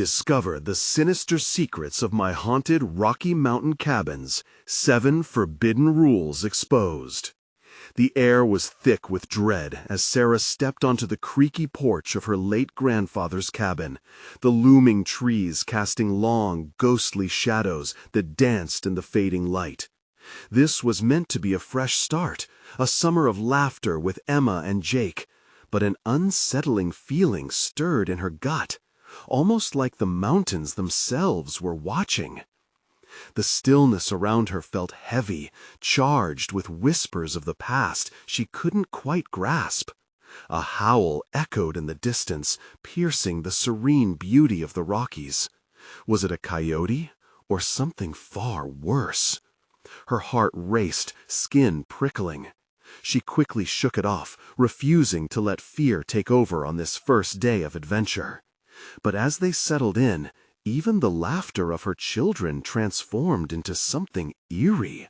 Discover the sinister secrets of my haunted Rocky Mountain cabins, 7 forbidden rules exposed. The air was thick with dread as Sarah stepped onto the creaky porch of her late grandfather's cabin, the looming trees casting long, ghostly shadows that danced in the fading light. This was meant to be a fresh start, a summer of laughter with Emma and Jake, but an unsettling feeling stirred in her gut, almost like the mountains themselves were watching. The stillness around her felt heavy, charged with whispers of the past she couldn't quite grasp. A howl echoed in the distance, piercing the serene beauty of the Rockies. Was it a coyote, or something far worse? Her heart raced, skin prickling. She quickly shook it off, refusing to let fear take over on this first day of adventure. But as they settled in, even the laughter of her children transformed into something eerie.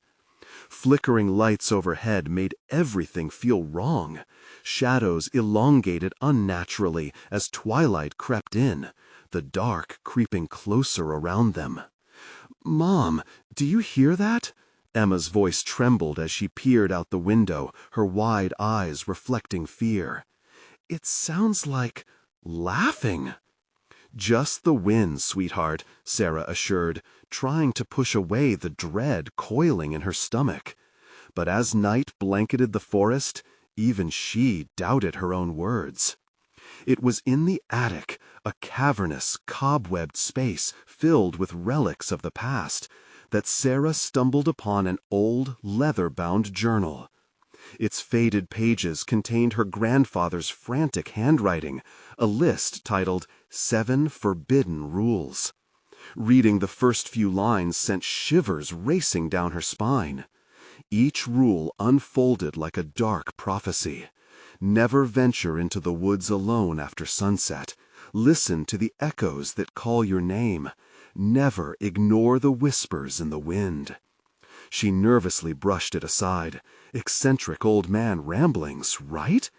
Flickering lights overhead made everything feel wrong. Shadows elongated unnaturally as twilight crept in, the dark creeping closer around them. "Mom, do you hear that?" Emma's voice trembled as she peered out the window, her wide eyes reflecting fear. "It sounds like laughing." "Just the wind, sweetheart," Sarah assured, trying to push away the dread coiling in her stomach. But as night blanketed the forest, even she doubted her own words. It was in the attic, a cavernous, cobwebbed space filled with relics of the past, that Sarah stumbled upon an old, leather-bound journal. Its faded pages contained her grandfather's frantic handwriting, a list titled 7 Forbidden Rules. Reading the first few lines sent shivers racing down her spine. Each rule unfolded like a dark prophecy. Never venture into the woods alone after sunset. Listen to the echoes that call your name. Never ignore the whispers in the wind. She nervously brushed it aside. Eccentric old man ramblings, right?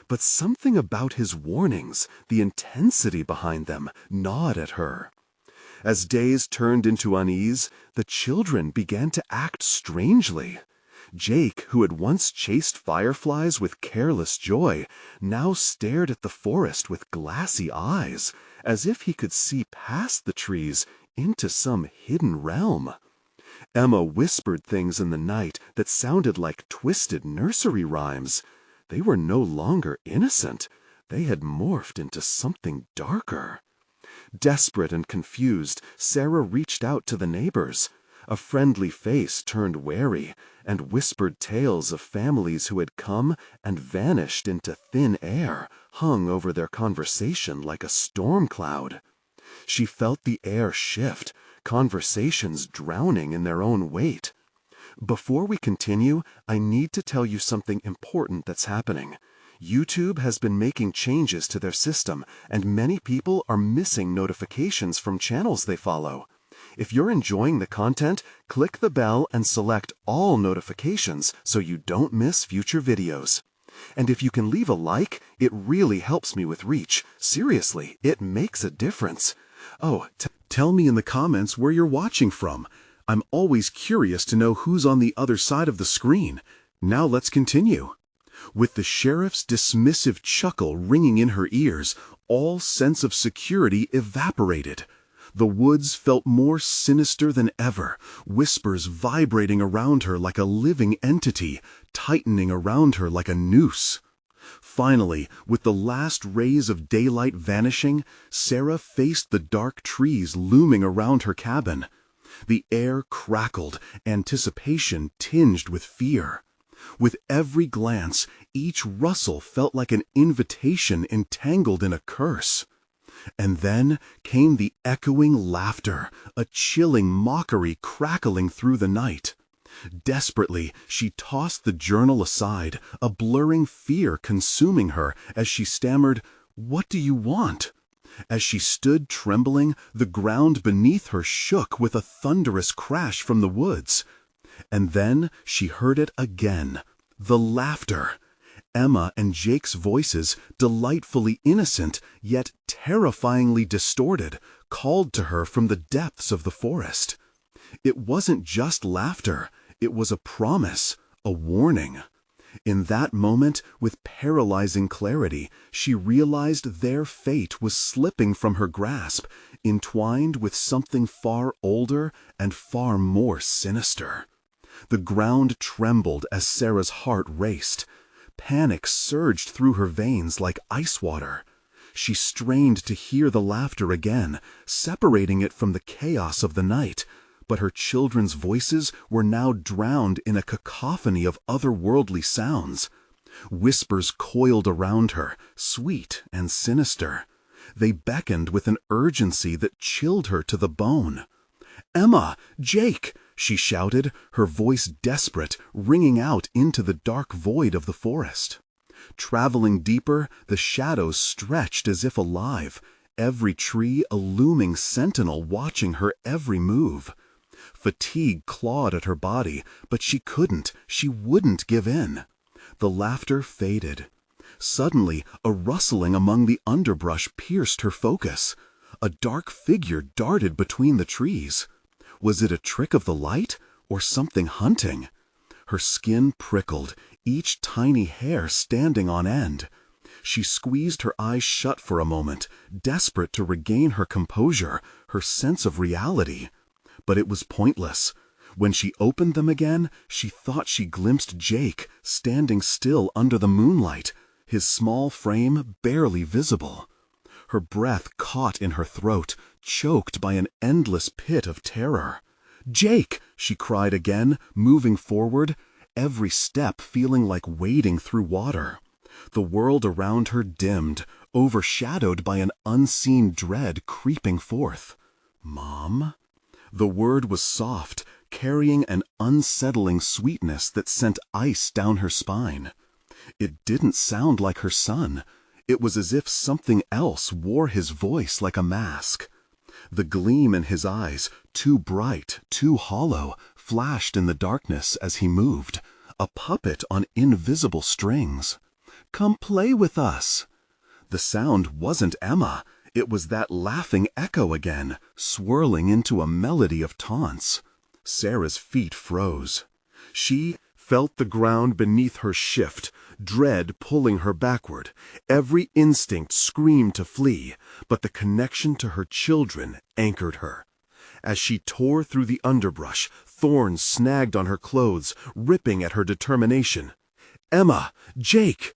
But something about his warnings, the intensity behind them, gnawed at her. As days turned into unease, the children began to act strangely. Jake, who had once chased fireflies with careless joy, now stared at the forest with glassy eyes, as if he could see past the trees into some hidden realm. Emma whispered things in the night that sounded like twisted nursery rhymes. They were no longer innocent. They had morphed into something darker. Desperate and confused, Sarah reached out to the neighbors. A friendly face turned wary and whispered tales of families who had come and vanished into thin air, hung over their conversation like a storm cloud. She felt the air shift, conversations drowning in their own weight. Before we continue, I need to tell you something important that's happening. YouTube has been making changes to their system, and many people are missing notifications from channels they follow. If you're enjoying the content, click the bell and select all notifications so you don't miss future videos. And if you can leave a like, it really helps me with reach. Seriously, it makes a difference. Oh, tell me in the comments where you're watching from. I'm always curious to know who's on the other side of the screen. Now let's continue. With the sheriff's dismissive chuckle ringing in her ears, all sense of security evaporated. The woods felt more sinister than ever, whispers vibrating around her like a living entity, tightening around her like a noose. Finally, with the last rays of daylight vanishing, Sarah faced the dark trees looming around her cabin. The air crackled, anticipation tinged with fear. With every glance, each rustle felt like an invitation entangled in a curse. And then came the echoing laughter, a chilling mockery crackling through the night. Desperately, she tossed the journal aside, a blurring fear consuming her as she stammered, "What do you want?" As she stood trembling, the ground beneath her shook with a thunderous crash from the woods. And then she heard it again, the laughter. Emma and Jake's voices, delightfully innocent yet terrifyingly distorted, called to her from the depths of the forest. It wasn't just laughter, it was a promise, a warning. In that moment, with paralyzing clarity, she realized their fate was slipping from her grasp, entwined with something far older and far more sinister. The ground trembled as Sarah's heart raced. Panic surged through her veins like ice water. She strained to hear the laughter again, separating it from the chaos of the night, but her children's voices were now drowned in a cacophony of otherworldly sounds. Whispers coiled around her, sweet and sinister. They beckoned with an urgency that chilled her to the bone. "Emma! Jake!" she shouted, her voice desperate, ringing out into the dark void of the forest. Traveling deeper, the shadows stretched as if alive, every tree a looming sentinel watching her every move. Fatigue clawed at her body, but she wouldn't give in. The laughter faded. Suddenly, a rustling among the underbrush pierced her focus. A dark figure darted between the trees. Was it a trick of the light, or something hunting? Her skin prickled, each tiny hair standing on end. She squeezed her eyes shut for a moment, desperate to regain her composure, her sense of reality. But it was pointless. When she opened them again, she thought she glimpsed Jake, standing still under the moonlight, his small frame barely visible. Her breath caught in her throat, choked by an endless pit of terror. "Jake!" she cried again, moving forward, every step feeling like wading through water. The world around her dimmed, overshadowed by an unseen dread creeping forth. "Mom?" The word was soft, carrying an unsettling sweetness that sent ice down her spine. It didn't sound like her son. It was as if something else wore his voice like a mask. The gleam in his eyes, too bright, too hollow, flashed in the darkness as he moved, a puppet on invisible strings. "Come play with us." The sound wasn't Emma. It was that laughing echo again, swirling into a melody of taunts. Sarah's feet froze. She felt the ground beneath her shift, dread pulling her backward. Every instinct screamed to flee, but the connection to her children anchored her. As she tore through the underbrush, thorns snagged on her clothes, ripping at her determination. "Emma! Jake!"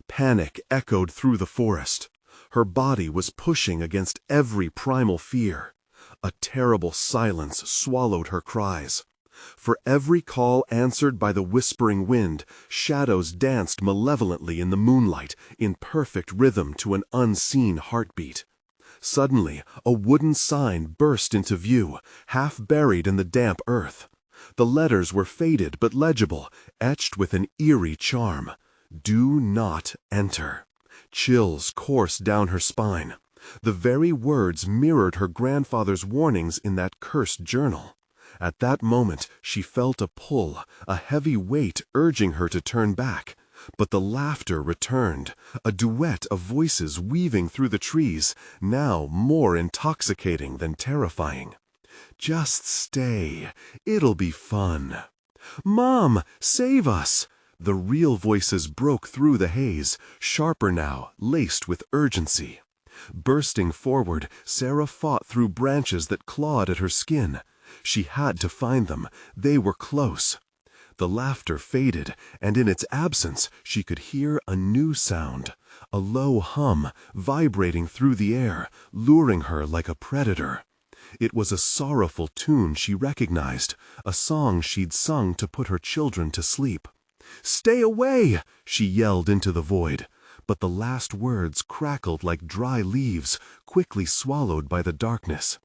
Panic echoed through the forest. Her body was pushing against every primal fear. A terrible silence swallowed her cries. For every call answered by the whispering wind, shadows danced malevolently in the moonlight, in perfect rhythm to an unseen heartbeat. Suddenly, a wooden sign burst into view, half buried in the damp earth. The letters were faded but legible, etched with an eerie charm. "Do not enter." Chills coursed down her spine. The very words mirrored her grandfather's warnings in that cursed journal. At that moment, she felt a pull, a heavy weight urging her to turn back. But the laughter returned, a duet of voices weaving through the trees, now more intoxicating than terrifying. "Just stay. It'll be fun." "Mom, save us!" The real voices broke through the haze, sharper now, laced with urgency. Bursting forward, Sarah fought through branches that clawed at her skin. She had to find them. They were close. The laughter faded, and in its absence she could hear a new sound, a low hum, vibrating through the air, luring her like a predator. It was a sorrowful tune she recognized, a song she'd sung to put her children to sleep. "Stay away!" she yelled into the void, but the last words crackled like dry leaves, quickly swallowed by the darkness.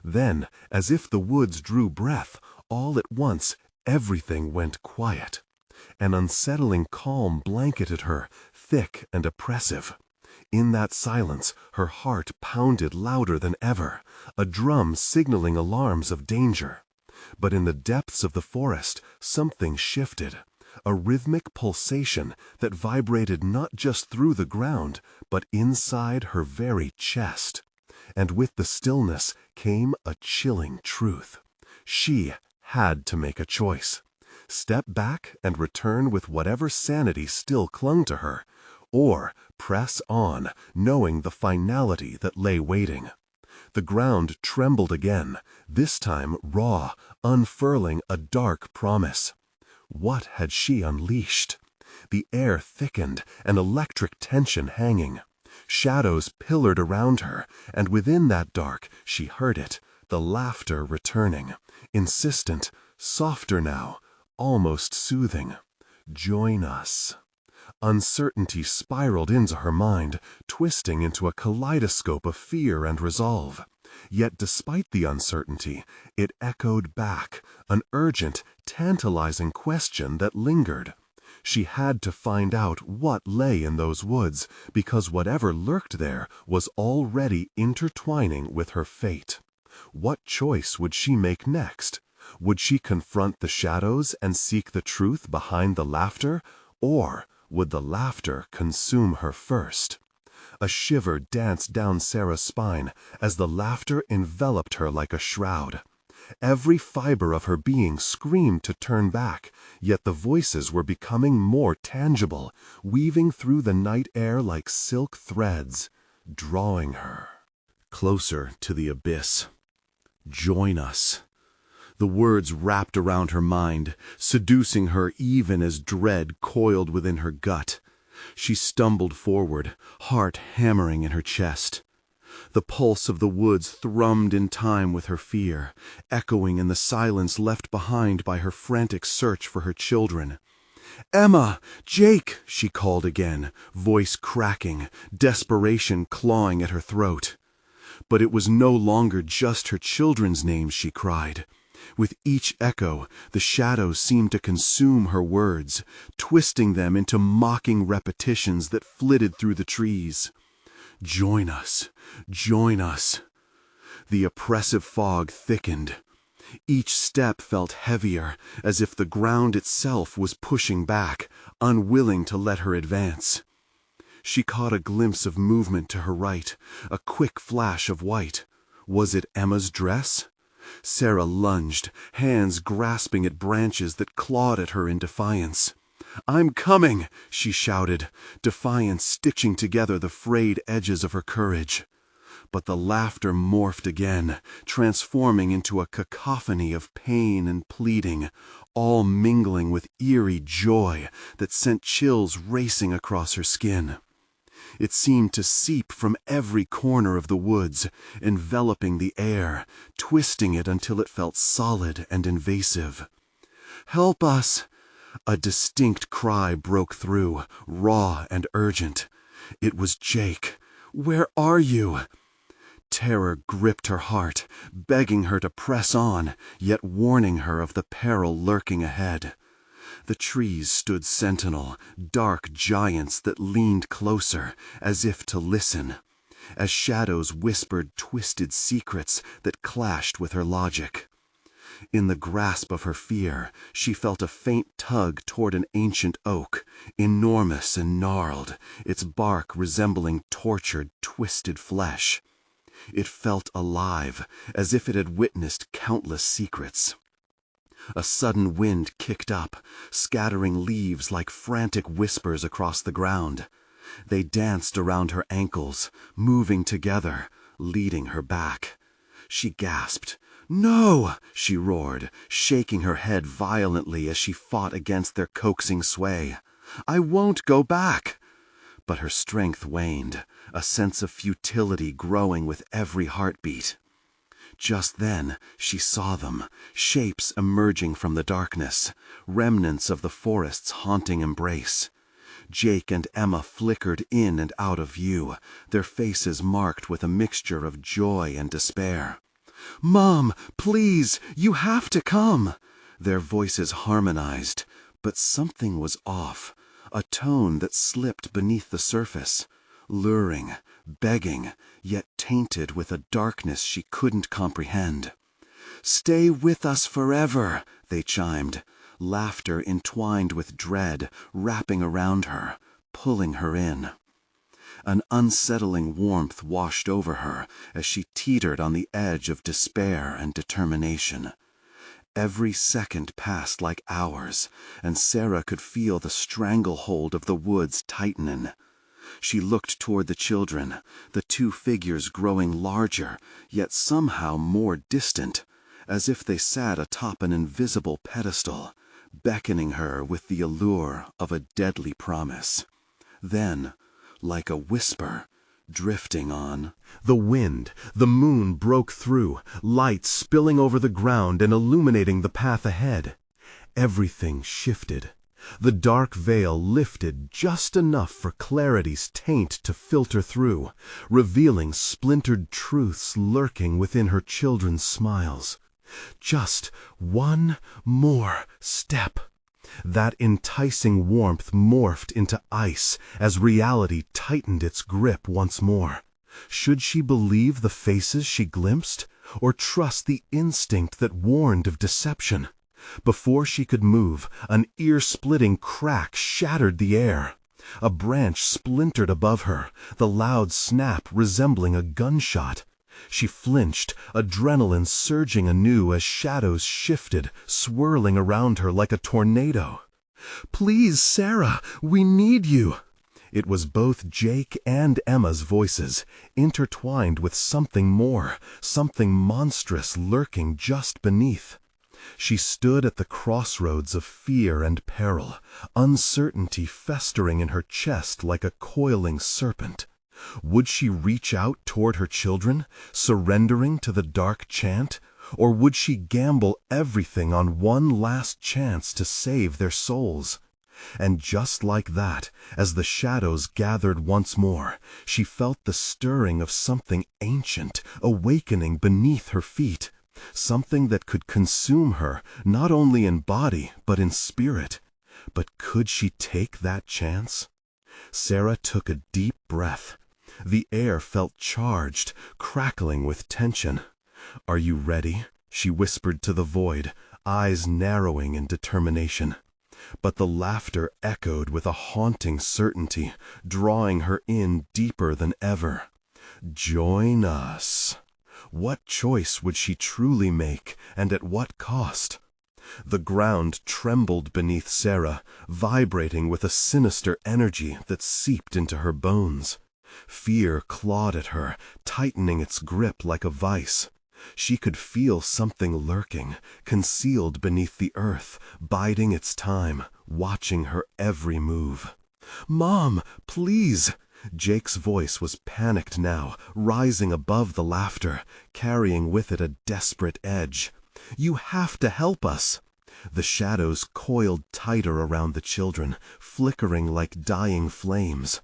Then, as if the woods drew breath, all at once everything went quiet. An unsettling calm blanketed her, thick and oppressive. In that silence, her heart pounded louder than ever, a drum signaling alarms of danger. But in the depths of the forest, something shifted. a rhythmic pulsation that vibrated not just through the ground, but inside her very chest. And with the stillness came a chilling truth. She had to make a choice. Step back and return with whatever sanity still clung to her, or press on, knowing the finality that lay waiting. The ground trembled again, this time raw, unfurling a dark promise. What had she unleashed? The air thickened, an electric tension hanging. Shadows pillared around her, and within that dark she heard it, the laughter returning, insistent, softer now, almost soothing. Join us. Uncertainty spiraled into her mind, twisting into a kaleidoscope of fear and resolve. Yet despite the uncertainty, it echoed back, an urgent, tantalizing question that lingered. She had to find out what lay in those woods, because whatever lurked there was already intertwining with her fate. What choice would she make next? Would she confront the shadows and seek the truth behind the laughter, or would the laughter consume her first? A shiver danced down Sarah's spine as the laughter enveloped her like a shroud. Every fiber of her being screamed to turn back, yet the voices were becoming more tangible, weaving through the night air like silk threads, drawing her closer to the abyss. Join us. The words wrapped around her mind, seducing her even as dread coiled within her gut. She stumbled forward, heart hammering in her chest. The pulse of the woods thrummed in time with her fear, echoing in the silence left behind by her frantic search for her children. "Emma! Jake!" she called again, voice cracking, desperation clawing at her throat. But it was no longer just her children's names she cried. With each echo, the shadows seemed to consume her words, twisting them into mocking repetitions that flitted through the trees. Join us, join us. The oppressive fog thickened. Each step felt heavier, as if the ground itself was pushing back, unwilling to let her advance. She caught a glimpse of movement to her right, a quick flash of white. Was it Emma's dress? Sarah lunged, hands grasping at branches that clawed at her in defiance. "I'm coming!" she shouted, defiance stitching together the frayed edges of her courage. But the laughter morphed again, transforming into a cacophony of pain and pleading, all mingling with eerie joy that sent chills racing across her skin. It seemed to seep from every corner of the woods, enveloping the air, twisting it until it felt solid and invasive. "Help us!" A distinct cry broke through, raw and urgent. It was Jake. "Where are you?" Terror gripped her heart, begging her to press on, yet warning her of the peril lurking ahead. The trees stood sentinel, dark giants that leaned closer, as if to listen, as shadows whispered twisted secrets that clashed with her logic. In the grasp of her fear, she felt a faint tug toward an ancient oak, enormous and gnarled, its bark resembling tortured, twisted flesh. It felt alive, as if it had witnessed countless secrets. A sudden wind kicked up, scattering leaves like frantic whispers across the ground. They danced around her ankles, moving together, leading her back. She gasped. "No!" she roared, shaking her head violently as she fought against their coaxing sway. "I won't go back!" But her strength waned, a sense of futility growing with every heartbeat. Just then she saw them, shapes emerging from the darkness, remnants of the forest's haunting embrace. Jake and Emma flickered in and out of view, their faces marked with a mixture of joy and despair. "Mom, please, you have to come!" Their voices harmonized, but something was off, a tone that slipped beneath the surface, luring, begging, yet tainted with a darkness she couldn't comprehend. "Stay with us forever," they chimed. laughter entwined with dread, wrapping around her, pulling her in. An unsettling warmth washed over her as she teetered on the edge of despair and determination. Every second passed like hours, and Sarah could feel the stranglehold of the woods tightening. She looked toward the children, the two figures growing larger, yet somehow more distant, as if they sat atop an invisible pedestal, beckoning her with the allure of a deadly promise. Then, like a whisper, drifting on. The wind, the moon broke through, light spilling over the ground and illuminating the path ahead. Everything shifted. The dark veil lifted just enough for clarity's taint to filter through, revealing splintered truths lurking within her children's smiles. Just one more step. That enticing warmth morphed into ice as reality tightened its grip once more. Should she believe the faces she glimpsed, or trust the instinct that warned of deception? Before she could move, an ear-splitting crack shattered the air. A branch splintered above her, the loud snap resembling a gunshot. She flinched, adrenaline surging anew as shadows shifted, swirling around her like a tornado. "Please, Sarah, we need you!" It was both Jake and Emma's voices, intertwined with something more, something monstrous lurking just beneath. She stood at the crossroads of fear and peril, uncertainty festering in her chest like a coiling serpent. Would she reach out toward her children, surrendering to the dark chant, or would she gamble everything on one last chance to save their souls? And just like that, as the shadows gathered once more, she felt the stirring of something ancient awakening beneath her feet. Something that could consume her, not only in body, but in spirit. But could she take that chance? Sarah took a deep breath. The air felt charged, crackling with tension. "Are you ready?" she whispered to the void, eyes narrowing in determination. But the laughter echoed with a haunting certainty, drawing her in deeper than ever. "Join us." What choice would she truly make, and at what cost? The ground trembled beneath Sarah, vibrating with a sinister energy that seeped into her bones. Fear clawed at her, tightening its grip like a vice. She could feel something lurking, concealed beneath the earth, biding its time, watching her every move. "Mom, please!" Jake's voice was panicked now, rising above the laughter, carrying with it a desperate edge. "You have to help us!" The shadows coiled tighter around the children, flickering like dying flames.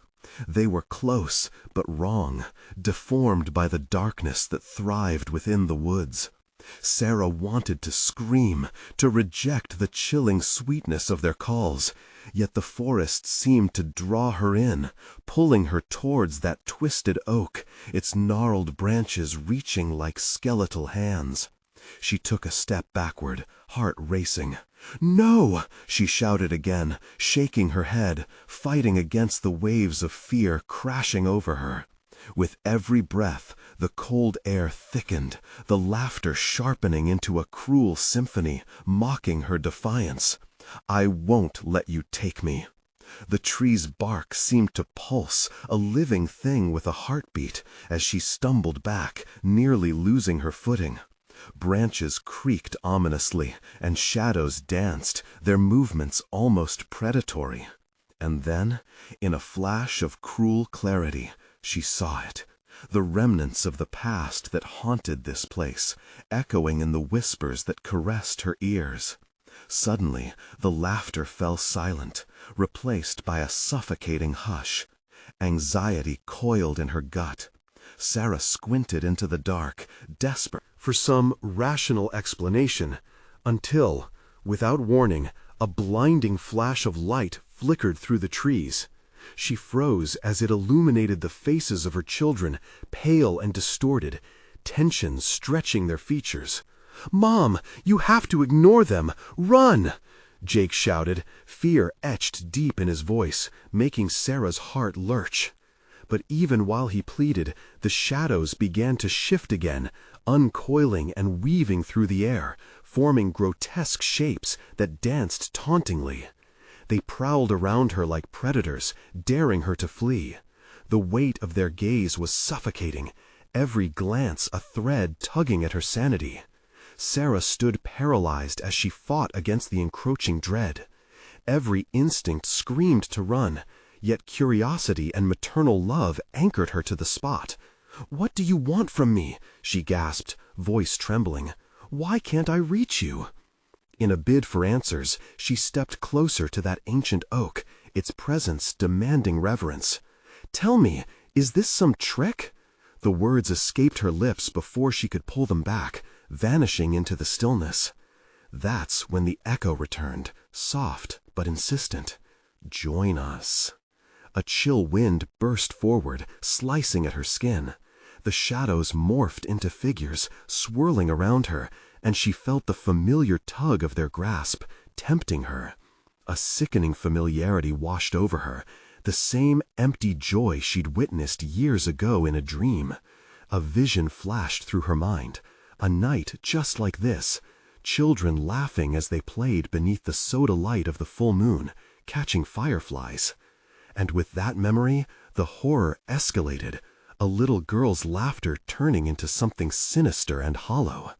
They were close, but wrong, deformed by the darkness that thrived within the woods. Sarah wanted to scream, to reject the chilling sweetness of their calls, yet the forest seemed to draw her in, pulling her towards that twisted oak, its gnarled branches reaching like skeletal hands. She took a step backward, heart racing. "No!" she shouted again, shaking her head, fighting against the waves of fear crashing over her. With every breath, the cold air thickened, the laughter sharpening into a cruel symphony, mocking her defiance. "I won't let you take me." The tree's bark seemed to pulse, a living thing with a heartbeat, as she stumbled back, nearly losing her footing. Branches creaked ominously, and shadows danced, their movements almost predatory. And then, in a flash of cruel clarity, she saw it. The remnants of the past that haunted this place, echoing in the whispers that caressed her ears. Suddenly, the laughter fell silent, replaced by a suffocating hush. Anxiety coiled in her gut. Sarah squinted into the dark, desperate for some rational explanation, until, without warning, a blinding flash of light flickered through the trees. She froze as it illuminated the faces of her children, pale and distorted, tension stretching their features. "Mom, you have to ignore them! Run!" Jake shouted, fear etched deep in his voice, making Sarah's heart lurch. But even while he pleaded, the shadows began to shift again, uncoiling and weaving through the air, forming grotesque shapes that danced tauntingly. They prowled around her like predators, daring her to flee. The weight of their gaze was suffocating, every glance a thread tugging at her sanity. Sarah stood paralyzed as she fought against the encroaching dread. Every instinct screamed to run, yet curiosity and maternal love anchored her to the spot. "What do you want from me?" she gasped, voice trembling. "Why can't I reach you?" In a bid for answers, she stepped closer to that ancient oak, its presence demanding reverence. "Tell me, is this some trick?" The words escaped her lips before she could pull them back, vanishing into the stillness. That's when the echo returned, soft but insistent. "Join us." A chill wind burst forward, slicing at her skin. The shadows morphed into figures, swirling around her, and she felt the familiar tug of their grasp, tempting her. A sickening familiarity washed over her, the same empty joy she'd witnessed years ago in a dream. A vision flashed through her mind, a night just like this, children laughing as they played beneath the soda light of the full moon, catching fireflies. And with that memory, the horror escalated, a little girl's laughter turning into something sinister and hollow.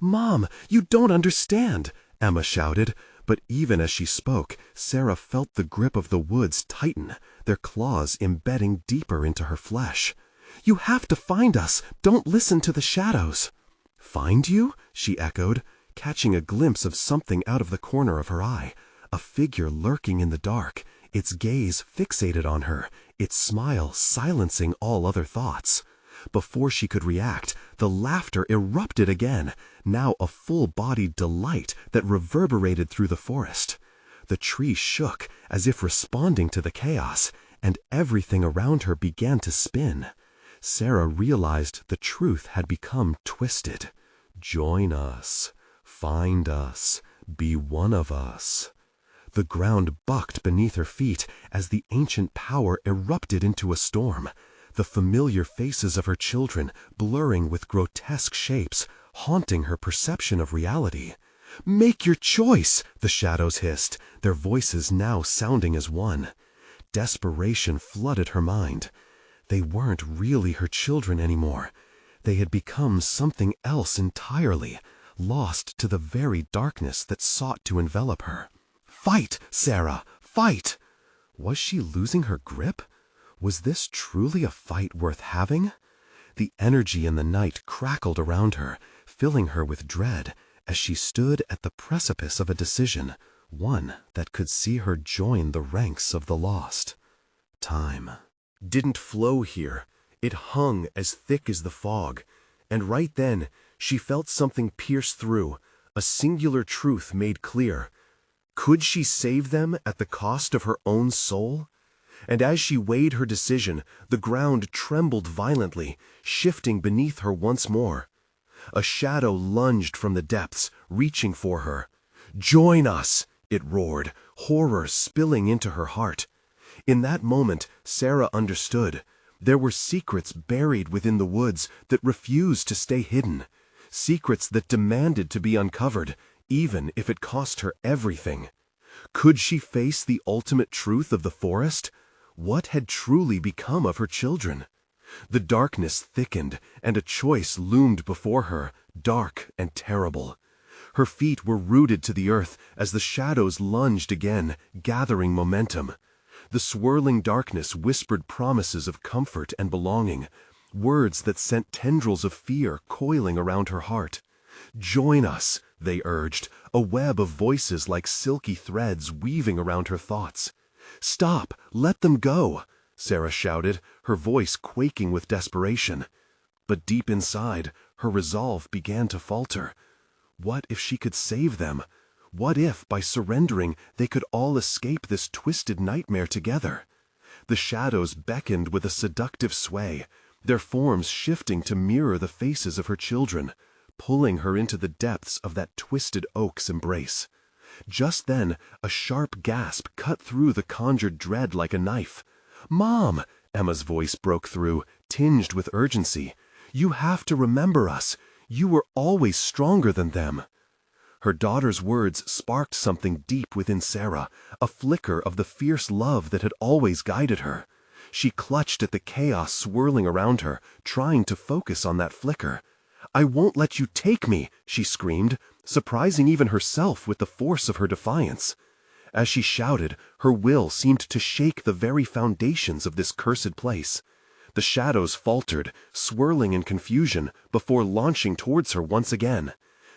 "Mom, you don't understand," Emma shouted, but even as she spoke, Sarah felt the grip of the woods tighten, their claws embedding deeper into her flesh. "You have to find us. Don't listen to the shadows." "Find you?" she echoed, catching a glimpse of something out of the corner of her eye, a figure lurking in the dark, its gaze fixated on her, its smile silencing all other thoughts. Before she could react, the laughter erupted again, now a full-bodied delight that reverberated through the forest. The tree shook, as if responding to the chaos, and everything around her began to spin. Sarah realized the truth had become twisted. "Join us. Find us. Be one of us." The ground bucked beneath her feet as the ancient power erupted into a storm, the familiar faces of her children blurring with grotesque shapes, haunting her perception of reality. "Make your choice," the shadows hissed, their voices now sounding as one. Desperation flooded her mind. They weren't really her children anymore. They had become something else entirely, lost to the very darkness that sought to envelop her. "Fight, Sarah, fight!" Was she losing her grip? Was this truly a fight worth having? The energy in the night crackled around her, filling her with dread as she stood at the precipice of a decision, one that could see her join the ranks of the lost. Time didn't flow here. It hung as thick as the fog, and right then she felt something pierce through, a singular truth made clear. Could she save them at the cost of her own soul? And as she weighed her decision, the ground trembled violently, shifting beneath her once more. A shadow lunged from the depths, reaching for her. "Join us!" it roared, horror spilling into her heart. In that moment, Sarah understood. There were secrets buried within the woods that refused to stay hidden, secrets that demanded to be uncovered, even if it cost her everything. Could she face the ultimate truth of the forest? What had truly become of her children? The darkness thickened, and a choice loomed before her, dark and terrible. Her feet were rooted to the earth as the shadows lunged again, gathering momentum. The swirling darkness whispered promises of comfort and belonging, words that sent tendrils of fear coiling around her heart. "Join us," they urged, a web of voices like silky threads weaving around her thoughts. "Stop! Let them go!" Sarah shouted, her voice quaking with desperation. But deep inside, her resolve began to falter. What if she could save them? What if, by surrendering, they could all escape this twisted nightmare together? The shadows beckoned with a seductive sway, their forms shifting to mirror the faces of her children, pulling her into the depths of that twisted oak's embrace. Just then, a sharp gasp cut through the conjured dread like a knife. "Mom!" Emma's voice broke through, tinged with urgency. "You have to remember us. You were always stronger than them." Her daughter's words sparked something deep within Sarah, a flicker of the fierce love that had always guided her. She clutched at the chaos swirling around her, trying to focus on that flicker. "I won't let you take me," she screamed, surprising even herself with the force of her defiance. As she shouted, her will seemed to shake the very foundations of this cursed place. The shadows faltered, swirling in confusion, before launching towards her once again.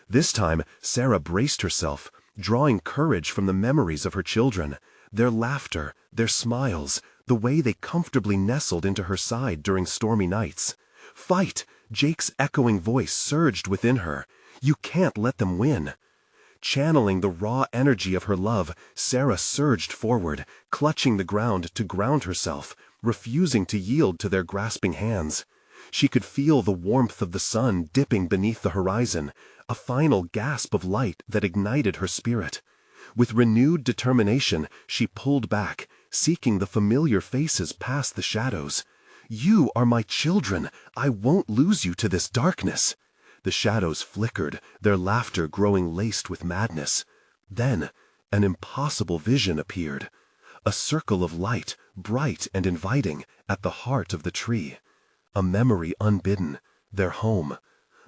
This time, Sarah braced herself, drawing courage from the memories of her children, their laughter, their smiles, the way they comfortably nestled into her side during stormy nights. "Fight!" Jake's echoing voice surged within her. "You can't let them win." Channeling the raw energy of her love, Sarah surged forward, clutching the ground to ground herself, refusing to yield to their grasping hands. She could feel the warmth of the sun dipping beneath the horizon, a final gasp of light that ignited her spirit. With renewed determination, she pulled back, seeking the familiar faces past the shadows. "You are my children. I won't lose you to this darkness." The shadows flickered, their laughter growing laced with madness. Then, an impossible vision appeared. A circle of light, bright and inviting, at the heart of the tree. A memory unbidden, their home.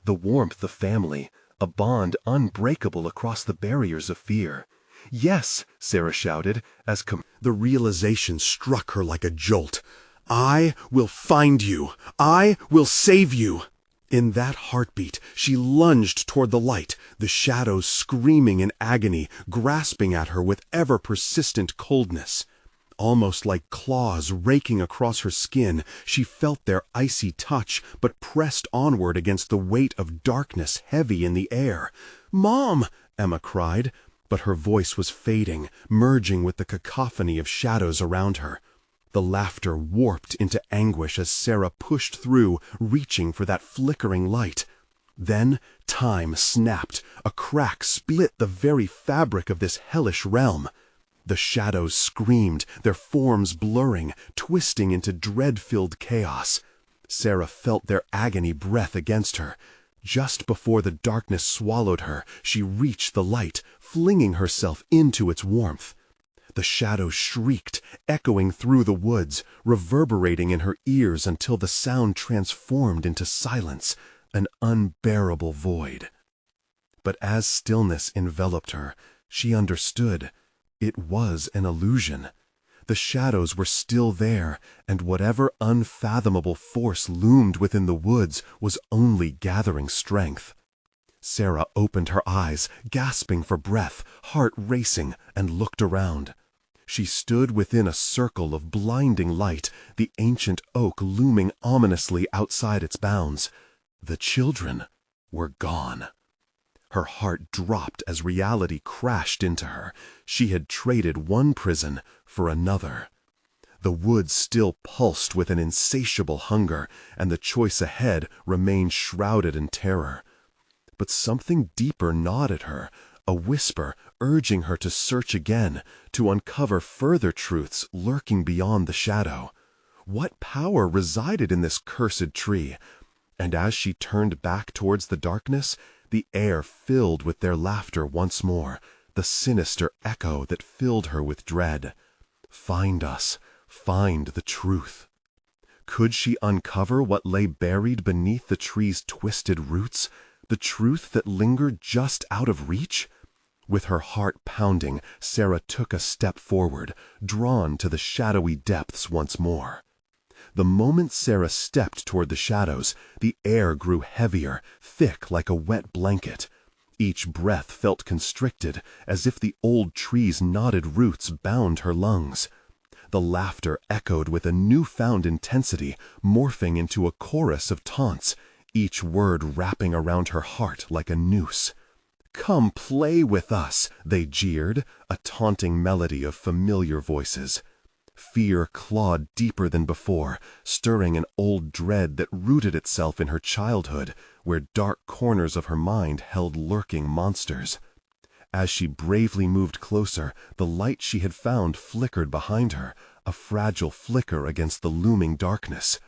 The warmth of family, a bond unbreakable across the barriers of fear. "Yes," Sarah shouted, as the realization struck her like a jolt. "I will find you. I will save you." In that heartbeat, she lunged toward the light, the shadows screaming in agony, grasping at her with ever-persistent coldness. Almost like claws raking across her skin, she felt their icy touch, but pressed onward against the weight of darkness heavy in the air. "Mom!" Emma cried, but her voice was fading, merging with the cacophony of shadows around her. The laughter warped into anguish as Sarah pushed through, reaching for that flickering light. Then time snapped. A crack split the very fabric of this hellish realm. The shadows screamed, their forms blurring, twisting into dread-filled chaos. Sarah felt their agony breath against her. Just before the darkness swallowed her, she reached the light, flinging herself into its warmth. The shadows shrieked, echoing through the woods, reverberating in her ears until the sound transformed into silence, an unbearable void. But as stillness enveloped her, she understood. It was an illusion. The shadows were still there, and whatever unfathomable force loomed within the woods was only gathering strength. Sarah opened her eyes, gasping for breath, heart racing, and looked around. She stood within a circle of blinding light, the ancient oak looming ominously outside its bounds. The children were gone. Her heart dropped as reality crashed into her. She had traded one prison for another. The woods still pulsed with an insatiable hunger, and the choice ahead remained shrouded in terror. But something deeper gnawed at her, a whisper urging her to search again, to uncover further truths lurking beyond the shadow. What power resided in this cursed tree? And as she turned back towards the darkness, the air filled with their laughter once more, the sinister echo that filled her with dread. Find us, find the truth. Could she uncover what lay buried beneath the tree's twisted roots, the truth that lingered just out of reach? With her heart pounding, Sarah took a step forward, drawn to the shadowy depths once more. The moment Sarah stepped toward the shadows, the air grew heavier, thick like a wet blanket. Each breath felt constricted, as if the old tree's knotted roots bound her lungs. The laughter echoed with a newfound intensity, morphing into a chorus of taunts, each word wrapping around her heart like a noose. "Come play with us," they jeered, a taunting melody of familiar voices. Fear clawed deeper than before, stirring an old dread that rooted itself in her childhood, where dark corners of her mind held lurking monsters. As she bravely moved closer, the light she had found flickered behind her, a fragile flicker against the looming darkness.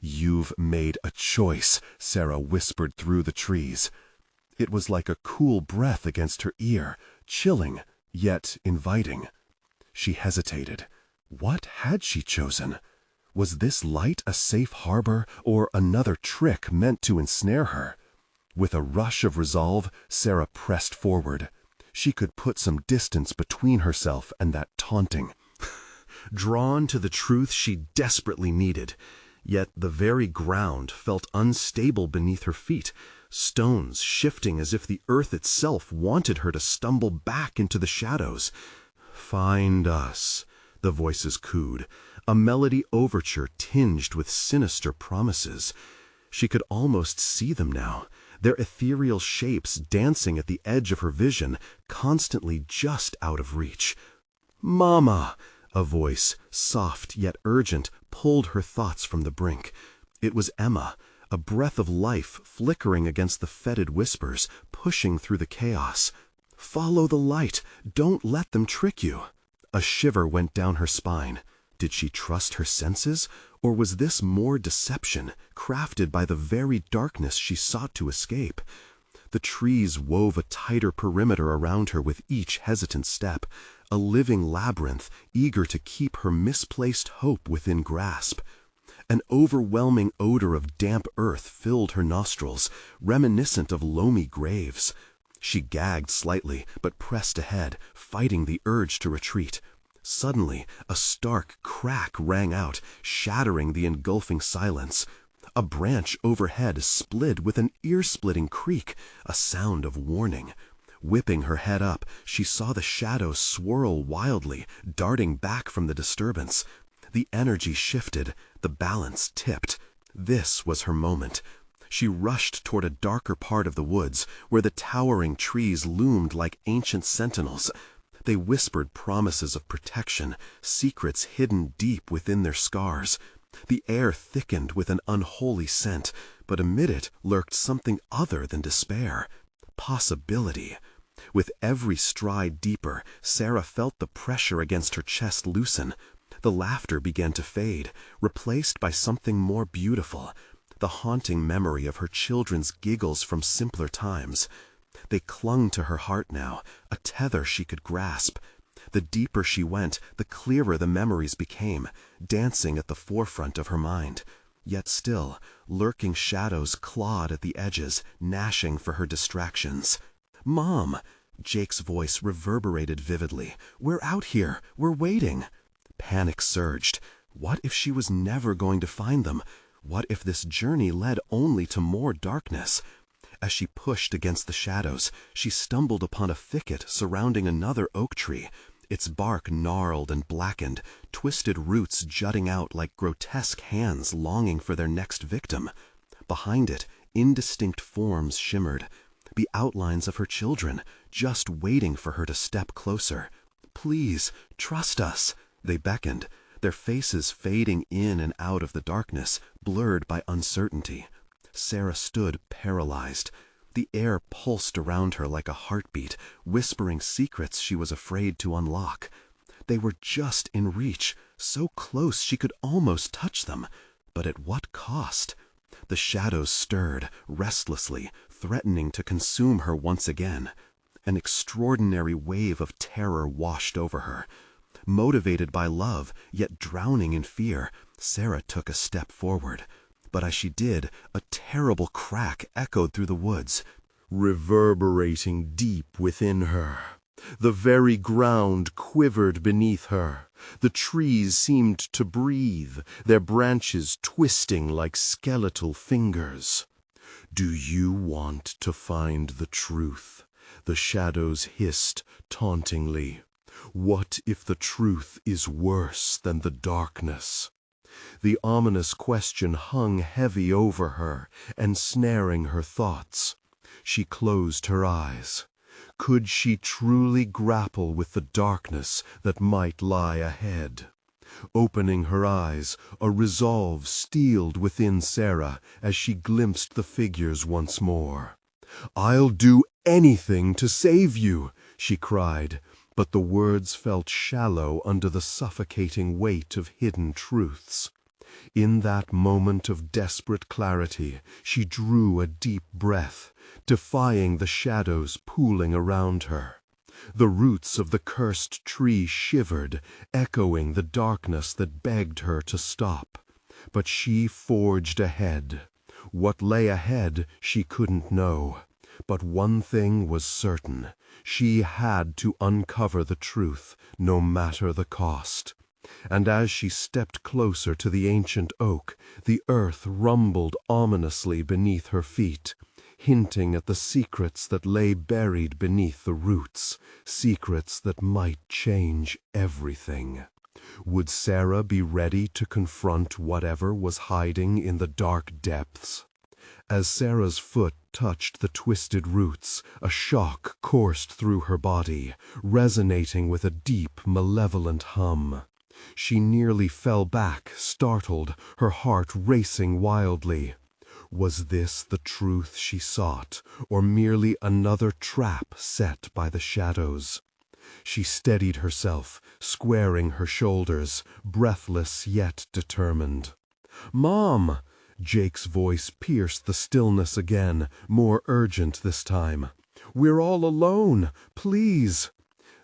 "You've made a choice," Sarah whispered through the trees. It was like a cool breath against her ear, chilling, yet inviting. She hesitated. What had she chosen? Was this light a safe harbor, or another trick meant to ensnare her? With a rush of resolve, Sarah pressed forward. She could put some distance between herself and that taunting. Drawn to the truth she desperately needed, yet the very ground felt unstable beneath her feet, stones shifting as if the earth itself wanted her to stumble back into the shadows. "Find us," the voices cooed, a melody overture tinged with sinister promises. She could almost see them now, their ethereal shapes dancing at the edge of her vision, constantly just out of reach. "Mama!" A voice, soft yet urgent, pulled her thoughts from the brink. It was Emma, a breath of life flickering against the fetid whispers, pushing through the chaos. "Follow the light. Don't let them trick you." A shiver went down her spine. Did she trust her senses, or was this more deception, crafted by the very darkness she sought to escape? The trees wove a tighter perimeter around her with each hesitant step, a living labyrinth eager to keep her misplaced hope within grasp. An overwhelming odor of damp earth filled her nostrils, reminiscent of loamy graves. She gagged slightly, but pressed ahead, fighting the urge to retreat. Suddenly, a stark crack rang out, shattering the engulfing silence. A branch overhead split with an ear-splitting creak, a sound of warning. Whipping her head up, she saw the shadows swirl wildly, darting back from the disturbance. The energy shifted, the balance tipped. This was her moment. She rushed toward a darker part of the woods, where the towering trees loomed like ancient sentinels. They whispered promises of protection, secrets hidden deep within their scars. The air thickened with an unholy scent, but amid it lurked something other than despair. Possibility. With every stride deeper, Sarah felt the pressure against her chest loosen. The laughter began to fade, replaced by something more beautiful, the haunting memory of her children's giggles from simpler times. They clung to her heart now, a tether she could grasp. The deeper she went, the clearer the memories became, dancing at the forefront of her mind. Yet still, lurking shadows clawed at the edges, gnashing for her distractions. "Mom!" Jake's voice reverberated vividly. "We're out here. We're waiting." Panic surged. What if she was never going to find them? What if this journey led only to more darkness? As she pushed against the shadows, she stumbled upon a thicket surrounding another oak tree, its bark gnarled and blackened, twisted roots jutting out like grotesque hands longing for their next victim. Behind it, indistinct forms shimmered, the outlines of her children, just waiting for her to step closer. "Please, trust us," they beckoned, their faces fading in and out of the darkness, blurred by uncertainty. Sarah stood paralyzed. The air pulsed around her like a heartbeat, whispering secrets she was afraid to unlock. They were just in reach, so close she could almost touch them. But at what cost? The shadows stirred, restlessly, threatening to consume her once again. An extraordinary wave of terror washed over her. Motivated by love, yet drowning in fear, Sarah took a step forward. But as she did, a terrible crack echoed through the woods, reverberating deep within her. The very ground quivered beneath her. The trees seemed to breathe, their branches twisting like skeletal fingers. "Do you want to find the truth?" The shadows hissed tauntingly. "What if the truth is worse than the darkness?" The ominous question hung heavy over her, ensnaring her thoughts. She closed her eyes. Could she truly grapple with the darkness that might lie ahead? Opening her eyes, a resolve steeled within Sarah as she glimpsed the figures once more. "I'll do anything to save you," she cried, but the words felt shallow under the suffocating weight of hidden truths. In that moment of desperate clarity, she drew a deep breath, defying the shadows pooling around her. The roots of the cursed tree shivered, echoing the darkness that begged her to stop. But she forged ahead. What lay ahead she couldn't know. But one thing was certain. She had to uncover the truth, no matter the cost. And as she stepped closer to the ancient oak, the earth rumbled ominously beneath her feet, hinting at the secrets that lay buried beneath the roots, secrets that might change everything. Would Sarah be ready to confront whatever was hiding in the dark depths? As Sarah's foot touched the twisted roots, a shock coursed through her body, resonating with a deep, malevolent hum. She nearly fell back, startled, her heart racing wildly. Was this the truth she sought, or merely another trap set by the shadows? She steadied herself, squaring her shoulders, breathless yet determined. "Mom!" Jake's voice pierced the stillness again, more urgent this time. "We're all alone. Please!"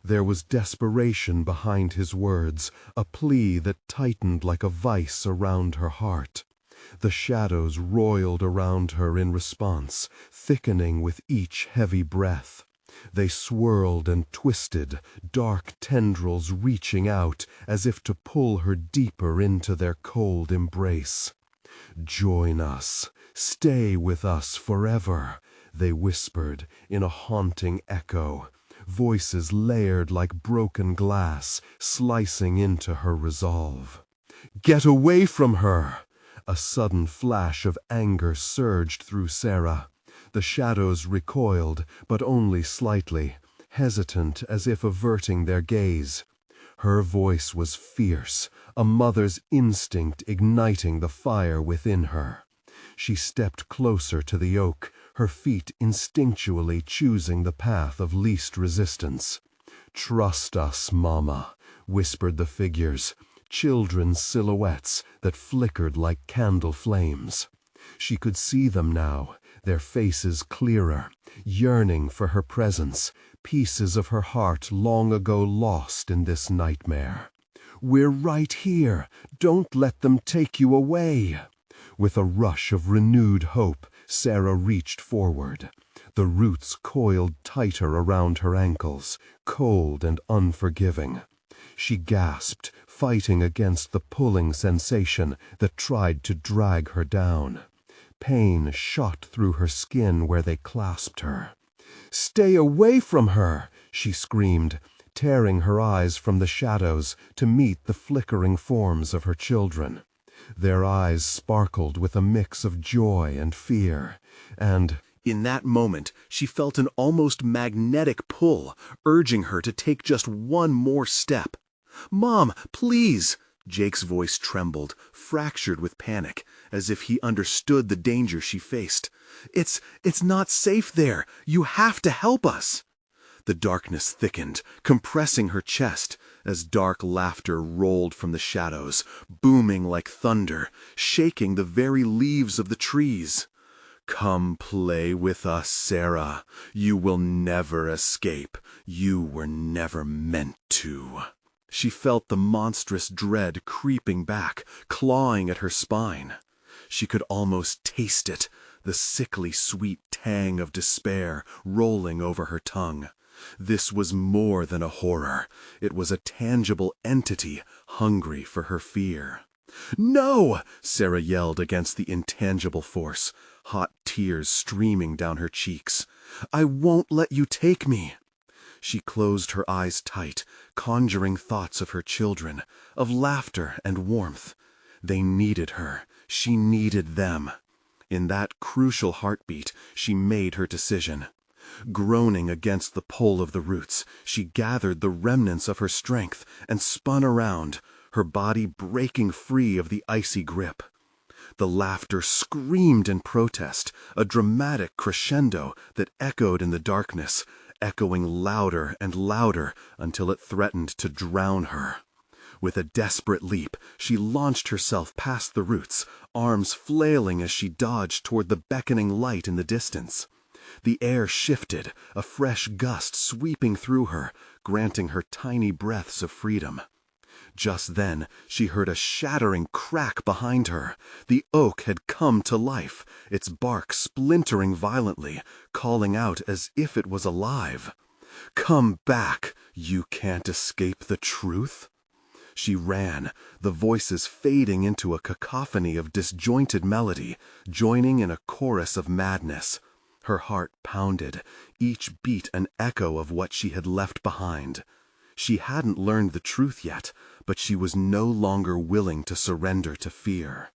There was desperation behind his words, a plea that tightened like a vice around her heart. The shadows roiled around her in response, thickening with each heavy breath. They swirled and twisted, dark tendrils reaching out as if to pull her deeper into their cold embrace. "Join us. Stay with us forever," they whispered in a haunting echo, voices layered like broken glass, slicing into her resolve. "Get away from her!" A sudden flash of anger surged through Sarah. The shadows recoiled, but only slightly, hesitant as if averting their gaze. Her voice was fierce, a mother's instinct igniting the fire within her. She stepped closer to the oak, her feet instinctually choosing the path of least resistance. "Trust us, Mama," whispered the figures, children's silhouettes that flickered like candle flames. She could see them now, their faces clearer, yearning for her presence, pieces of her heart long ago lost in this nightmare. "We're right here. Don't let them take you away." With a rush of renewed hope, Sarah reached forward. The roots coiled tighter around her ankles, cold and unforgiving. She gasped, fighting against the pulling sensation that tried to drag her down. Pain shot through her skin where they clasped her. "Stay away from her!" she screamed, tearing her eyes from the shadows to meet the flickering forms of her children. Their eyes sparkled with a mix of joy and fear, and in that moment she felt an almost magnetic pull, urging her to take just one more step. "Mom, please!" Jake's voice trembled, fractured with panic, as if he understood the danger she faced. It's not safe there. You have to help us." The darkness thickened, compressing her chest, as dark laughter rolled from the shadows, booming like thunder, shaking the very leaves of the trees. "Come play with us, Sarah. You will never escape. You were never meant to." She felt the monstrous dread creeping back, clawing at her spine. She could almost taste it, the sickly sweet tang of despair rolling over her tongue. This was more than a horror. It was a tangible entity hungry for her fear. "No!" Sarah yelled against the intangible force, hot tears streaming down her cheeks. "I won't let you take me." She closed her eyes tight, conjuring thoughts of her children, of laughter and warmth. They needed her. She needed them. In that crucial heartbeat, she made her decision. Groaning against the pull of the roots, she gathered the remnants of her strength and spun around, her body breaking free of the icy grip. The laughter screamed in protest, a dramatic crescendo that echoed in the darkness, echoing louder and louder until it threatened to drown her. With a desperate leap, she launched herself past the roots, arms flailing as she dodged toward the beckoning light in the distance. The air shifted, a fresh gust sweeping through her, granting her tiny breaths of freedom. Just then, she heard a shattering crack behind her. The oak had come to life, its bark splintering violently, calling out as if it was alive. "Come back! You can't escape the truth!" She ran, the voices fading into a cacophony of disjointed melody, joining in a chorus of madness. Her heart pounded, each beat an echo of what she had left behind. She hadn't learned the truth yet, but she was no longer willing to surrender to fear.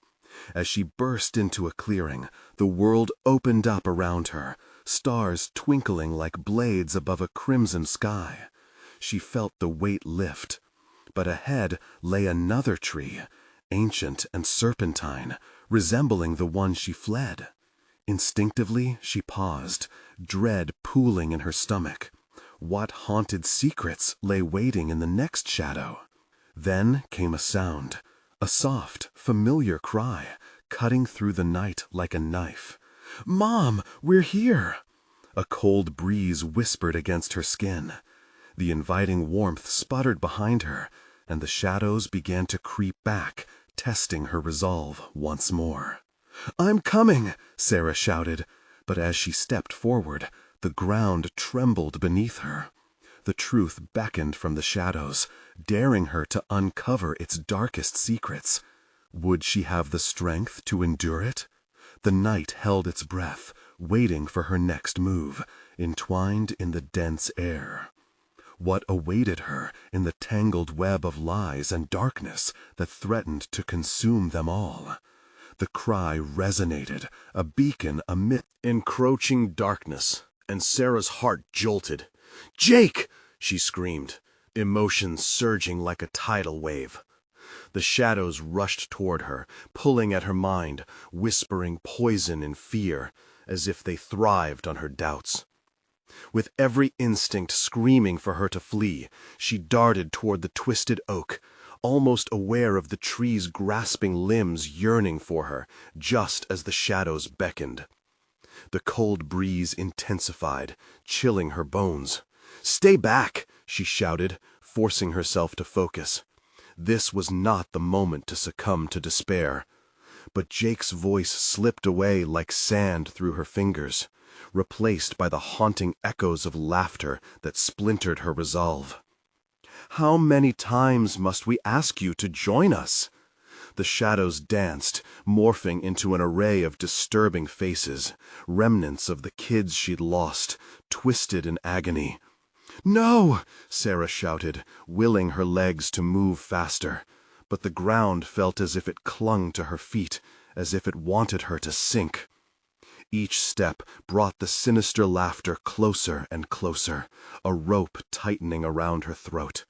As she burst into a clearing, the world opened up around her, stars twinkling like blades above a crimson sky. She felt the weight lift. But ahead lay another tree, ancient and serpentine, resembling the one she fled. Instinctively, she paused, dread pooling in her stomach. What haunted secrets lay waiting in the next shadow? Then came a sound, a soft, familiar cry, cutting through the night like a knife. "Mom, we're here!" A cold breeze whispered against her skin. The inviting warmth sputtered behind her, and the shadows began to creep back, testing her resolve once more. "I'm coming!" Sarah shouted, but as she stepped forward, the ground trembled beneath her. The truth beckoned from the shadows, daring her to uncover its darkest secrets. Would she have the strength to endure it? The night held its breath, waiting for her next move, entwined in the dense air. What awaited her in the tangled web of lies and darkness that threatened to consume them all? The cry resonated, a beacon amid encroaching darkness, and Sarah's heart jolted. "Jake!" she screamed, emotions surging like a tidal wave. The shadows rushed toward her, pulling at her mind, whispering poison and fear, as if they thrived on her doubts. With every instinct screaming for her to flee, she darted toward the twisted oak, almost aware of the tree's grasping limbs yearning for her, just as the shadows beckoned. The cold breeze intensified, chilling her bones. "Stay back!" she shouted, forcing herself to focus. This was not the moment to succumb to despair. But Jake's voice slipped away like sand through her fingers, replaced by the haunting echoes of laughter that splintered her resolve. "How many times must we ask you to join us?" The shadows danced, morphing into an array of disturbing faces, remnants of the kids she'd lost, twisted in agony. "No!" Sarah shouted, willing her legs to move faster. But the ground felt as if it clung to her feet, as if it wanted her to sink. Each step brought the sinister laughter closer and closer, a rope tightening around her throat.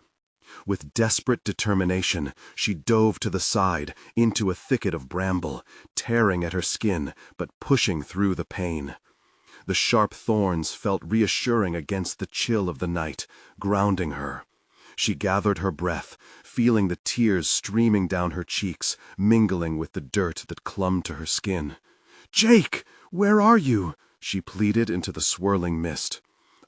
With desperate determination, she dove to the side, into a thicket of bramble, tearing at her skin, but pushing through the pain. The sharp thorns felt reassuring against the chill of the night, grounding her. She gathered her breath, feeling the tears streaming down her cheeks, mingling with the dirt that clung to her skin. "Jake, where are you?" she pleaded into the swirling mist.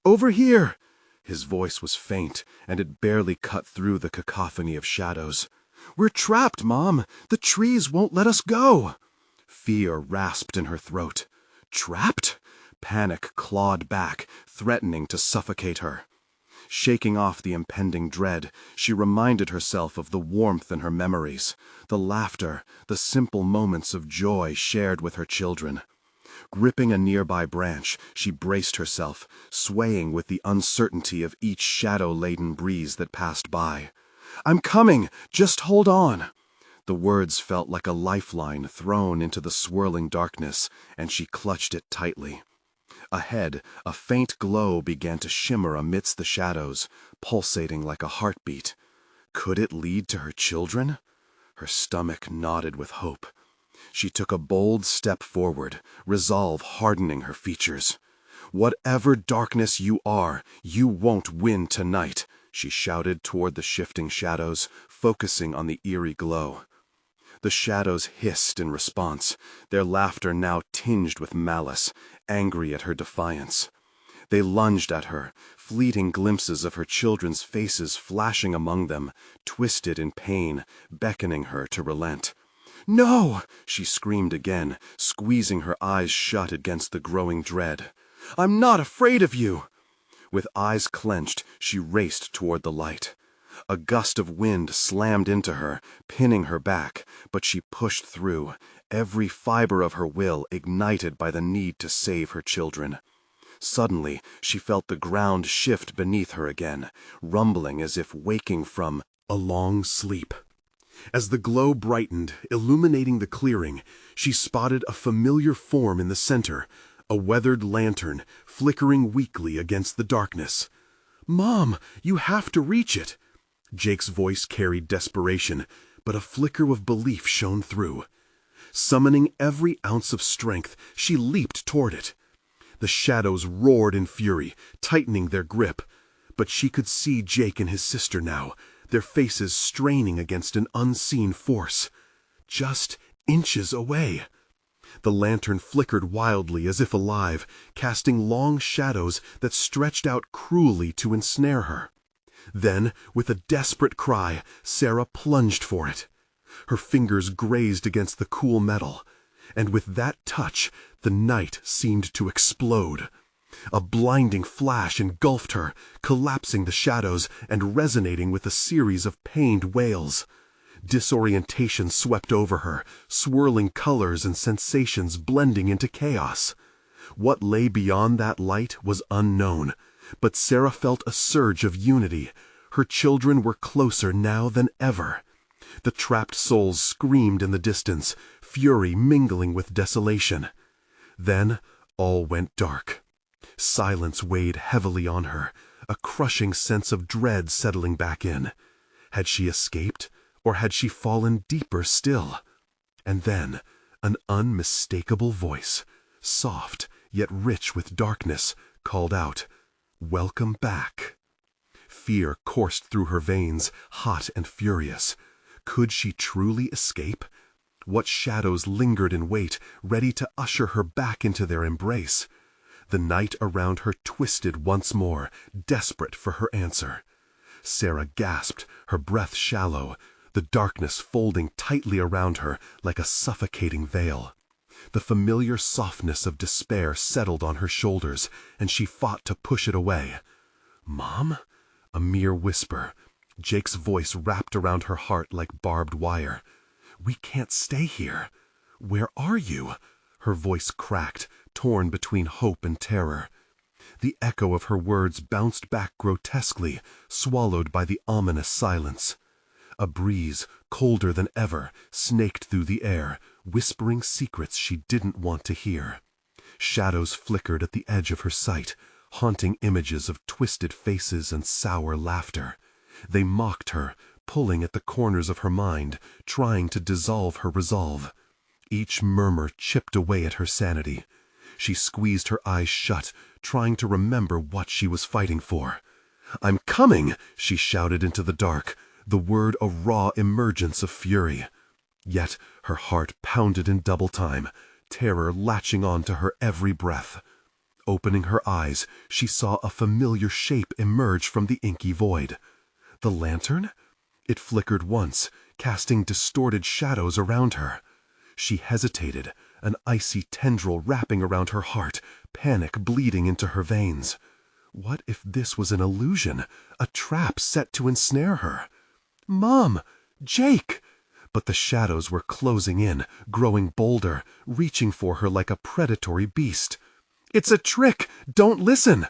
"Over here!" His voice was faint, and it barely cut through the cacophony of shadows. "We're trapped, Mom! The trees won't let us go!" Fear rasped in her throat. Trapped? Panic clawed back, threatening to suffocate her. Shaking off the impending dread, she reminded herself of the warmth in her memories, the laughter, the simple moments of joy shared with her children. Gripping a nearby branch, she braced herself, swaying with the uncertainty of each shadow-laden breeze that passed by. "I'm coming! Just hold on!" The words felt like a lifeline thrown into the swirling darkness, and she clutched it tightly. Ahead, a faint glow began to shimmer amidst the shadows, pulsating like a heartbeat. Could it lead to her children? Her stomach knotted with hope. She took a bold step forward, resolve hardening her features. "Whatever darkness you are, you won't win tonight," she shouted toward the shifting shadows, focusing on the eerie glow. The shadows hissed in response, their laughter now tinged with malice, angry at her defiance. They lunged at her, fleeting glimpses of her children's faces flashing among them, twisted in pain, beckoning her to relent. "No!" she screamed again, squeezing her eyes shut against the growing dread. "I'm not afraid of you!" With eyes clenched, she raced toward the light. A gust of wind slammed into her, pinning her back, but she pushed through, every fiber of her will ignited by the need to save her children. Suddenly, she felt the ground shift beneath her again, rumbling as if waking from a long sleep. As the glow brightened, illuminating the clearing, she spotted a familiar form in the center, a weathered lantern flickering weakly against the darkness. "Mom, you have to reach it!" Jake's voice carried desperation, but a flicker of belief shone through. Summoning every ounce of strength, she leaped toward it. The shadows roared in fury, tightening their grip, but she could see Jake and his sister now, their faces straining against an unseen force. Just inches away. The lantern flickered wildly as if alive, casting long shadows that stretched out cruelly to ensnare her. Then, with a desperate cry, Sarah plunged for it. Her fingers grazed against the cool metal, and with that touch, the night seemed to explode. A blinding flash engulfed her, collapsing the shadows and resonating with a series of pained wails. Disorientation swept over her, swirling colors and sensations blending into chaos. What lay beyond that light was unknown, but Sarah felt a surge of unity. Her children were closer now than ever. The trapped souls screamed in the distance, fury mingling with desolation. Then all went dark. Silence weighed heavily on her, a crushing sense of dread settling back in. Had she escaped, or had she fallen deeper still? And then, an unmistakable voice, soft yet rich with darkness, called out, "Welcome back." Fear coursed through her veins, hot and furious. Could she truly escape? What shadows lingered in wait, ready to usher her back into their embrace? The night around her twisted once more, desperate for her answer. Sarah gasped, her breath shallow, the darkness folding tightly around her like a suffocating veil. The familiar softness of despair settled on her shoulders, and she fought to push it away. "Mom?" A mere whisper. Jake's voice wrapped around her heart like barbed wire. "We can't stay here. Where are you?" Her voice cracked, torn between hope and terror. The echo of her words bounced back grotesquely, swallowed by the ominous silence. A breeze, colder than ever, snaked through the air, whispering secrets she didn't want to hear. Shadows flickered at the edge of her sight, haunting images of twisted faces and sour laughter. They mocked her, pulling at the corners of her mind, trying to dissolve her resolve. Each murmur chipped away at her sanity. She squeezed her eyes shut, trying to remember what she was fighting for. "I'm coming!" she shouted into the dark, the word a raw emergence of fury. Yet her heart pounded in double time, terror latching on to her every breath. Opening her eyes, she saw a familiar shape emerge from the inky void. The lantern? It flickered once, casting distorted shadows around her. She hesitated, an icy tendril wrapping around her heart, panic bleeding into her veins. What if this was an illusion, a trap set to ensnare her? "Mom! Jake!" But the shadows were closing in, growing bolder, reaching for her like a predatory beast. "It's a trick! Don't listen!"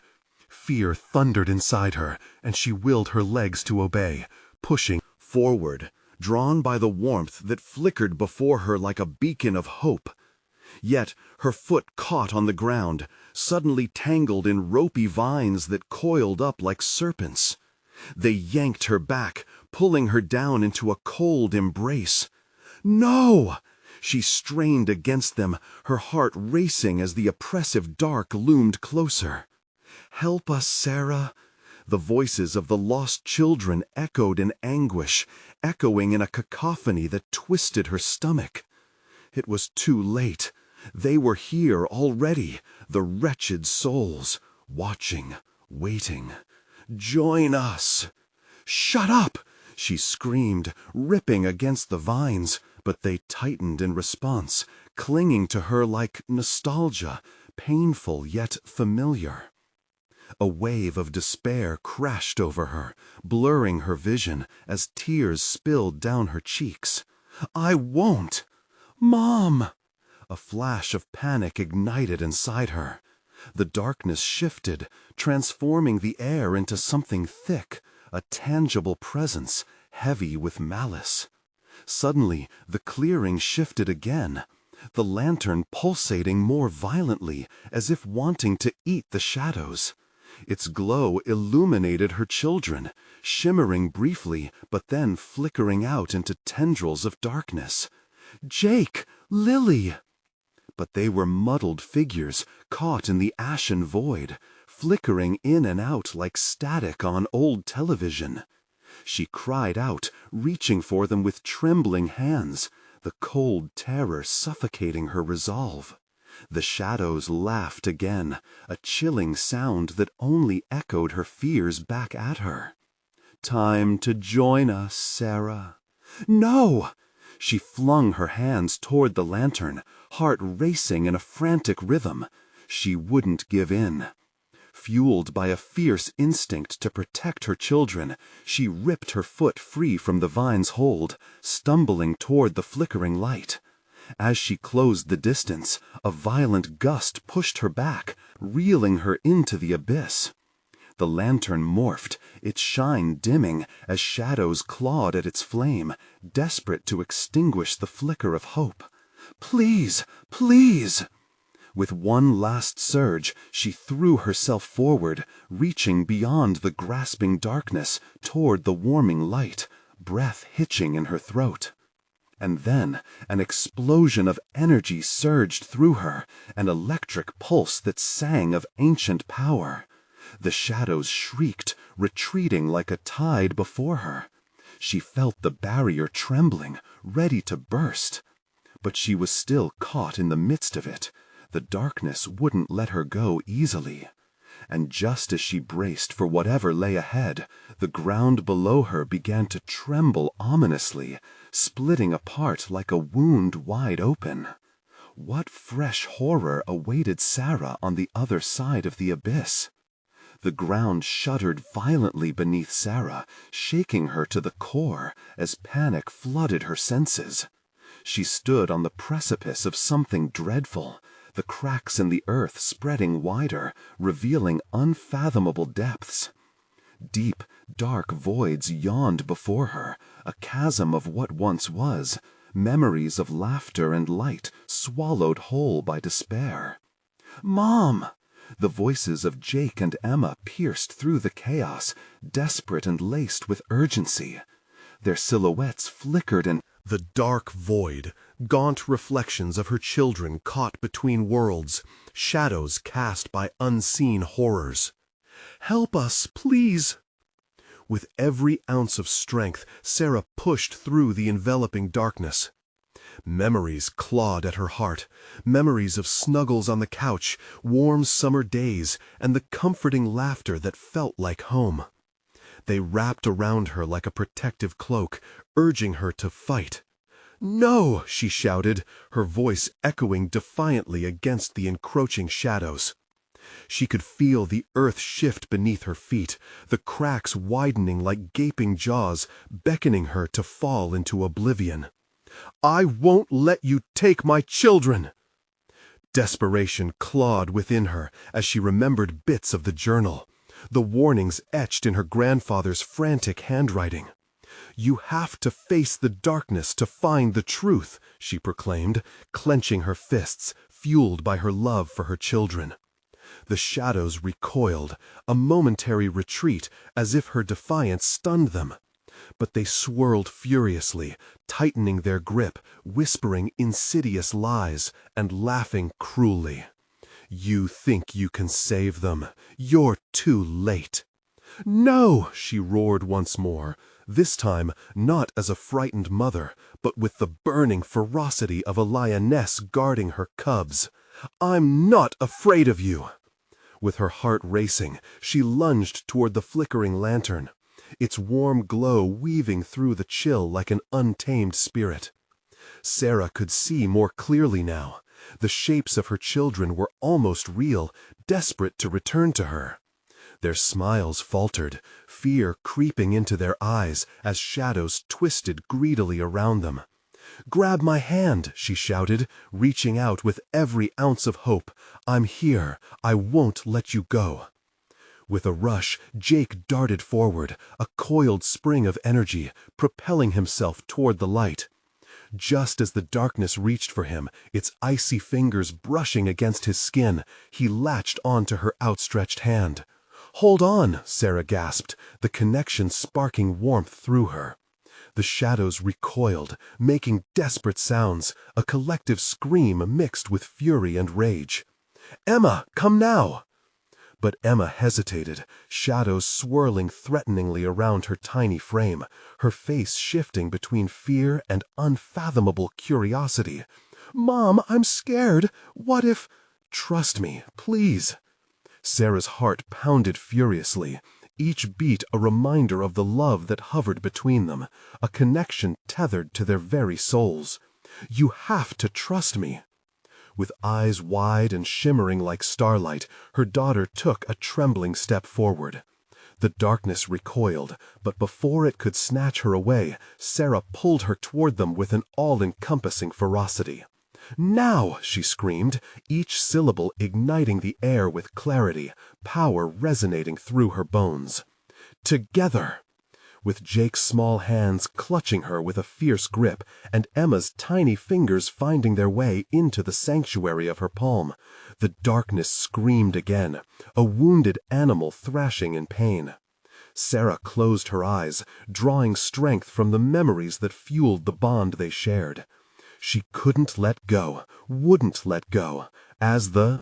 Fear thundered inside her, and she willed her legs to obey, pushing forward, drawn by the warmth that flickered before her like a beacon of hope. Yet her foot caught on the ground, suddenly tangled in ropey vines that coiled up like serpents. They yanked her back, pulling her down into a cold embrace. "No!" She strained against them, her heart racing as the oppressive dark loomed closer. "Help us, Sarah." The voices of the lost children echoed in anguish, echoing in a cacophony that twisted her stomach. It was too late. They were here already, the wretched souls, watching, waiting. "Join us!" "Shut up!" she screamed, ripping against the vines, but they tightened in response, clinging to her like nostalgia, painful yet familiar. A wave of despair crashed over her, blurring her vision as tears spilled down her cheeks. "I won't!" "Mom!" A flash of panic ignited inside her. The darkness shifted, transforming the air into something thick, a tangible presence, heavy with malice. Suddenly, the clearing shifted again, the lantern pulsating more violently, as if wanting to eat the shadows. Its glow illuminated her children, shimmering briefly, but then flickering out into tendrils of darkness. "Jake! Lily!" But they were muddled figures, caught in the ashen void, flickering in and out like static on old television. She cried out, reaching for them with trembling hands, the cold terror suffocating her resolve. The shadows laughed again, a chilling sound that only echoed her fears back at her. "Time to join us, Sarah." "No!" She flung her hands toward the lantern, heart racing in a frantic rhythm. She wouldn't give in. Fueled by a fierce instinct to protect her children, she ripped her foot free from the vine's hold, stumbling toward the flickering light. As she closed the distance, a violent gust pushed her back, reeling her into the abyss. The lantern morphed, its shine dimming as shadows clawed at its flame, desperate to extinguish the flicker of hope. "Please, please!" With one last surge, she threw herself forward, reaching beyond the grasping darkness toward the warming light, breath hitching in her throat. And then an explosion of energy surged through her, an electric pulse that sang of ancient power. The shadows shrieked, retreating like a tide before her. She felt the barrier trembling, ready to burst. But she was still caught in the midst of it. The darkness wouldn't let her go easily. And just as she braced for whatever lay ahead, the ground below her began to tremble ominously, splitting apart like a wound wide open. What fresh horror awaited Sarah on the other side of the abyss? The ground shuddered violently beneath Sarah, shaking her to the core as panic flooded her senses. She stood on the precipice of something dreadful, the cracks in the earth spreading wider, revealing unfathomable depths. Deep, dark voids yawned before her, a chasm of what once was, memories of laughter and light swallowed whole by despair. "Mom!" The voices of Jake and Emma pierced through the chaos, desperate and laced with urgency. Their silhouettes flickered in the dark void, gaunt reflections of her children caught between worlds, shadows cast by unseen horrors. "Help us, please!" With every ounce of strength, Sarah pushed through the enveloping darkness. Memories clawed at her heart, memories of snuggles on the couch, warm summer days, and the comforting laughter that felt like home. They wrapped around her like a protective cloak, urging her to fight. "No!" she shouted, her voice echoing defiantly against the encroaching shadows. She could feel the earth shift beneath her feet, the cracks widening like gaping jaws, beckoning her to fall into oblivion. "I won't let you take my children!" Desperation clawed within her as she remembered bits of the journal, the warnings etched in her grandfather's frantic handwriting. "You have to face the darkness to find the truth," she proclaimed, clenching her fists, fueled by her love for her children. The shadows recoiled, a momentary retreat, as if her defiance stunned them. But they swirled furiously, tightening their grip, whispering insidious lies, and laughing cruelly. "You think you can save them. You're too late." "No!" she roared once more, this time not as a frightened mother, but with the burning ferocity of a lioness guarding her cubs. "I'm not afraid of you!" With her heart racing, she lunged toward the flickering lantern, its warm glow weaving through the chill like an untamed spirit. Sarah could see more clearly now. The shapes of her children were almost real, desperate to return to her. Their smiles faltered, fear creeping into their eyes as shadows twisted greedily around them. "Grab my hand," she shouted, reaching out with every ounce of hope. "I'm here. I won't let you go." With a rush, Jake darted forward, a coiled spring of energy, propelling himself toward the light. Just as the darkness reached for him, its icy fingers brushing against his skin, he latched onto her outstretched hand. "Hold on," Sarah gasped, the connection sparking warmth through her. The shadows recoiled, making desperate sounds, a collective scream mixed with fury and rage. "Emma, come now!" But Emma hesitated, shadows swirling threateningly around her tiny frame, her face shifting between fear and unfathomable curiosity. "Mom, I'm scared. What if—" "Trust me, please." Sarah's heart pounded furiously, each beat a reminder of the love that hovered between them, a connection tethered to their very souls. "You have to trust me." With eyes wide and shimmering like starlight, her daughter took a trembling step forward. The darkness recoiled, but before it could snatch her away, Sarah pulled her toward them with an all-encompassing ferocity. "Now!" she screamed, each syllable igniting the air with clarity, power resonating through her bones. "Together!" With Jake's small hands clutching her with a fierce grip, and Emma's tiny fingers finding their way into the sanctuary of her palm, the darkness screamed again, a wounded animal thrashing in pain. Sarah closed her eyes, drawing strength from the memories that fueled the bond they shared. She couldn't let go, wouldn't let go, as the